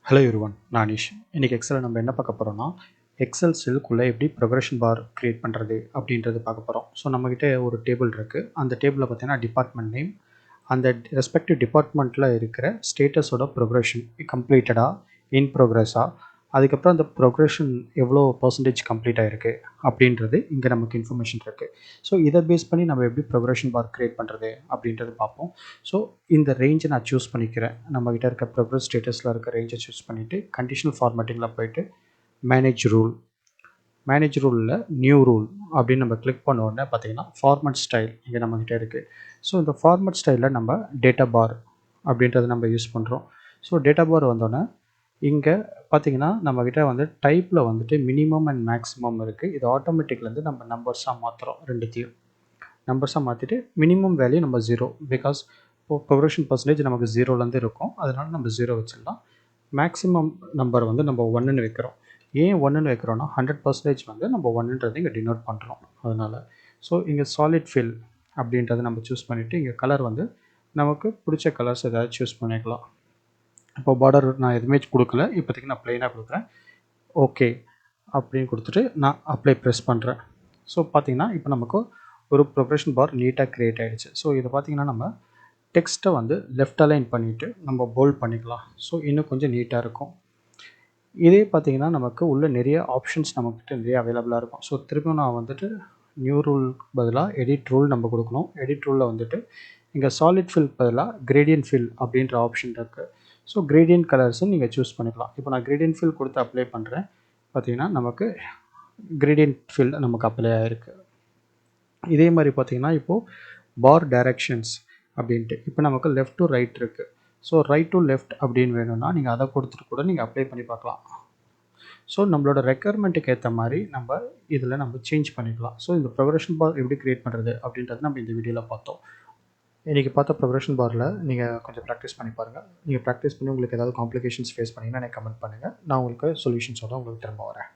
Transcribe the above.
Hello everyone, நான் அனீஷ். இன்றைக்கி எக்ஸலில் நம்ம என்ன பார்க்க போகிறோம்னா, எக்ஸல் செல்லுக்குள்ளே எப்படி ப்ரொக்ரெஷன் பார் க்ரியேட் பண்ணுறது அப்படின்றது பார்க்க போகிறோம். ஸோ நம்மக்கிட்ட ஒரு டேபிள் இருக்குது. அந்த டேபிளில் பார்த்தீங்கன்னா டிபார்ட்மெண்ட் நேம், அந்த ரெஸ்பெக்டிவ் டிபார்ட்மெண்ட்டில் இருக்கிற ஸ்டேட்டஸோட ப்ரொக்ரெஷன் கம்ப்ளீட்டடா, இன் ப்ரோக்ரஸாக, அதுக்கப்புறம் அந்த ப்ரொக்ரெஷன் எவ்வளோ பர்சன்டேஜ் கம்ப்ளீட் ஆகிருக்கு அப்படின்றது இங்கே நமக்கு இன்ஃபர்மேஷன் இருக்குது. ஸோ இதை பேஸ் பண்ணி நம்ம எப்படி ப்ரொக்ரெஷன் பார் க்ரியேட் பண்ணுறது அப்படின்றது பார்ப்போம். ஸோ இந்த ரேஞ்சை நான் சூஸ் பண்ணிக்கிறேன். நம்மகிட்ட இருக்க ப்ரோக்ரஸ் ஸ்டேட்டஸில் இருக்க ரேஞ்சை சூஸ் பண்ணிவிட்டு கண்டிஷனல் ஃபார்மேட்டிங்கில் போய்ட்டு மேனேஜ் ரூலில் நியூ ரூல் அப்படின்னு நம்ம கிளிக் பண்ண உடனே பார்த்தீங்கன்னா ஃபார்மட் ஸ்டைல் இங்கே நம்மகிட்ட இருக்குது. ஸோ இந்த ஃபார்மட் ஸ்டைலில் நம்ம டேட்டா பார் அப்படின்றத நம்ம யூஸ் பண்ணுறோம். ஸோ டேட்டா பார் வந்தோடனே இங்கே பார்த்தீங்கன்னா நம்மக்கிட்ட வந்து டைப்பில் வந்துட்டு மினிமம் அண்ட் மேக்ஸிமம் இருக்குது. இது ஆட்டோமேட்டிக்லேருந்து நம்ம நம்பர்ஸாக மாற்றுறோம். ரெண்டுத்தையும் நம்பர்ஸாக மாற்றிட்டு மினிமம் வேல்யூ நம்ம 0, பிகாஸ் ப்ரொக்ரெஷன் பர்சன்டேஜ் நமக்கு 0லேருந்து இருக்கும், அதனால் நம்ம 0 வச்சிடலாம். மேக்ஸிமம் நம்பர் வந்து நம்ம 1ன்னு வைக்கிறோம். ஏன் 1ன்னு வைக்கிறோன்னா 100% வந்து நம்ம 1ன்றது இங்கே டினோட் பண்ணுறோம். அதனால் ஸோ இங்கே சாலிட் ஃபில் அப்படின்றத நம்ம சூஸ் பண்ணிவிட்டு இங்கே கலர் வந்து நமக்கு பிடிச்ச கலர்ஸ் ஏதாவது சூஸ் பண்ணிக்கலாம். இப்போ பார்டர் நான் எதுவுமே கொடுக்கல, இப்போதைக்கு நான் ப்ளைனாக கொடுக்குறேன். ஓகே அப்படின்னு கொடுத்துட்டு நான் அப்ளை ப்ரெஸ் பண்ணுறேன். ஸோ பார்த்தீங்கன்னா இப்போ நமக்கு ஒரு ப்ரொக்ரெஷன் பார் நீட்டாக க்ரியேட் ஆகிடுச்சு. ஸோ இதை பார்த்தீங்கன்னா நம்ம டெக்ஸ்ட்டை வந்து லெஃப்ட் அலைன் பண்ணிவிட்டு நம்ம போல்ட் பண்ணிக்கலாம். ஸோ இன்னும் கொஞ்சம் நீட்டாக இருக்கும். இதே பார்த்தீங்கன்னா நமக்கு உள்ள நிறைய ஆப்ஷன்ஸ் நம்மக்கிட்ட நிறைய அவைலபிளாக இருக்கும். ஸோ திரும்ப நான் வந்துட்டு நியூ ரூல் பதிலாக எடிட் ரூல் நம்ம கொடுக்கணும். எடிட் ரூலில் வந்துட்டு இங்கே சாலிட் ஃபில் பதிலாக கிரேடியன்ட் ஃபில் அப்படின்ற ஆப்ஷன் இருக்குது. ஸோ கிரேடியன்ட் கலர்ஸும் நீங்கள் சூஸ் பண்ணிக்கலாம். இப்போ நான் கிரேடியன்ட் ஃபில் கொடுத்து அப்ளை பண்ணுறேன். பார்த்தீங்கன்னா நமக்கு கிரேடியன்ட் ஃபில் நமக்கு அப்ளை ஆகிருக்கு. இதே மாதிரி பார்த்தீங்கன்னா இப்போது பார் டைரக்ஷன்ஸ் அப்படின்ட்டு இப்போ நமக்கு லெஃப்ட் டு ரைட் இருக்குது. ஸோ ரைட் டு லெஃப்ட் அப்படின்னு வேணும்னா நீங்கள் அதை கொடுத்துட்டு கூட நீங்கள் அப்ளை பண்ணி பார்க்கலாம். ஸோ நம்மளோட ரெக்குயர்மெண்ட்டுக்கு ஏற்ற மாதிரி நம்ம இதில் நம்ம சேஞ்ச் பண்ணிக்கலாம். ஸோ இந்த ப்ரொக்ரெஷன் பார் எப்படி க்ரியேட் பண்ணுறது அப்படின்றது நம்ம இந்த வீடியோவில் பார்த்தோம். இன்றைக்கி பார்த்த ப்ரொக்ரெஷன் பாரில் நீங்கள் கொஞ்சம் ப்ராக்டிஸ் பண்ணி பாருங்கள். நீங்கள் ப்ராக்டிஸ் பண்ணி உங்களுக்கு ஏதாவது காம்ப்ளிகேஷன்ஸ் ஃபேஸ் பண்ணிங்கன்னா எனக்கு கமெண்ட் பண்ணுங்கள். நான் உங்களுக்கு சொல்யூஷன்ஸோட உங்களுக்கு திரும்ப வரேன்.